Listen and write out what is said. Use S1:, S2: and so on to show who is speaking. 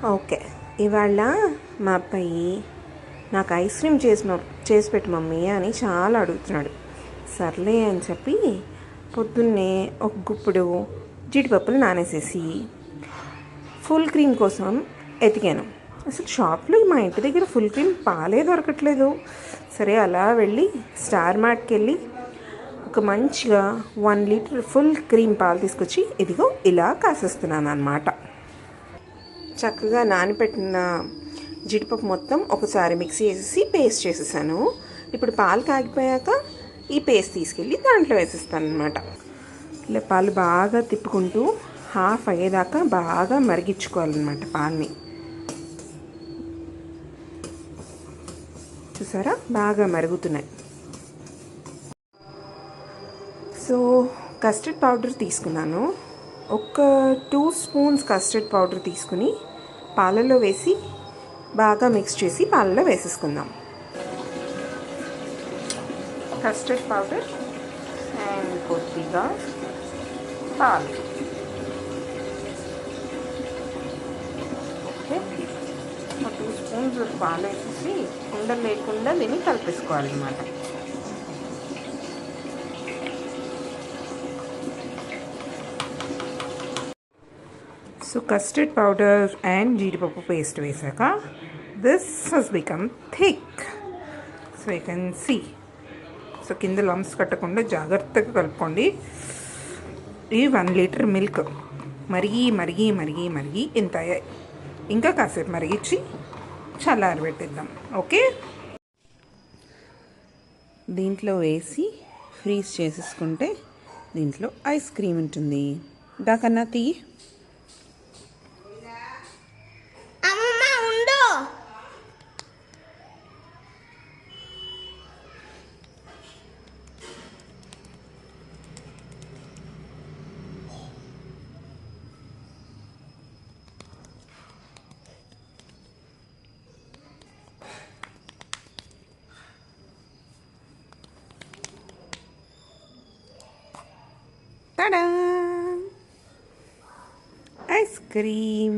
S1: Okay. ఇవాళ మా అబ్బాయి నాకు ఐస్ క్రీమ్ చేసి పెట్టు మమ్మీ అని చాలా అడుగుతున్నాడు. సర్లే అని చెప్పి పొద్దున్నే ఒక గుప్పుడు జీడిపప్పులు నానేసేసి ఫుల్ క్రీమ్ కోసం ఎతికాను. అసలు షాప్లో మా ఇంటి దగ్గర ఫుల్ క్రీమ్ పాలే దొరకట్లేదు. సరే అలా వెళ్ళి స్టార్ మార్ట్కి వెళ్ళి ఒక మంచిగా 1 లీటర్ ఫుల్ క్రీమ్ పాలు తీసుకొచ్చి ఇదిగో ఇలా కాసేస్తున్నాను అన్నమాట. చక్కగా నానబెట్టిన జీడిపప్పు మొత్తం ఒకసారి మిక్సీ వేసేసి పేస్ట్ చేసేసాను. ఇప్పుడు పాలు కాగిపోయాక ఈ పేస్ట్ తీసుకెళ్ళి దాంట్లో వేసేస్తాను అనమాట. ఇలా పాలు బాగా తిప్పుకుంటూ హాఫ్ అయ్యేదాకా బాగా మరిగించుకోవాలన్నమాట పాలని. చూసారా బాగా మరుగుతున్నాయి. సో కస్టర్డ్ పౌడర్ తీసుకున్నాను. ఒక 2 స్పూన్స్ కస్టర్డ్ పౌడర్ తీసుకుని పాలలో వేసి బాగా మిక్స్ చేసి పాలలో వేసేసుకుందాం. కస్టర్డ్ పౌడర్ అండ్ కొద్దిగా పాలు. ఓకే, ఒక 2 స్పూన్స్ పాలు వేసేసి ఉండలు లేకుండా దీన్ని కలిపేసుకోవాలన్నమాట. సో కస్టర్డ్ పౌడర్ అండ్ జీడిపప్పు పేస్ట్ వేసాక this has become thick. So you can see. So కింద లంప్స్ కట్టకుండా జాగ్రత్తగా కలుపుకోండి. ఈ 1 లీటర్ మిల్క్ మరిగి మరిగి మరిగి మరిగి ఇంత అయ్యాయి. ఇంకా కాసేపు మరిగించి చల్లారబెట్టిద్దాం. ఓకే, దీంట్లో వేసి ఫ్రీజ్ చేసేసుకుంటే దీంట్లో ఐస్ క్రీమ్ ఉంటుంది. దాకన్నా తీయి. Ta-da! Ice cream.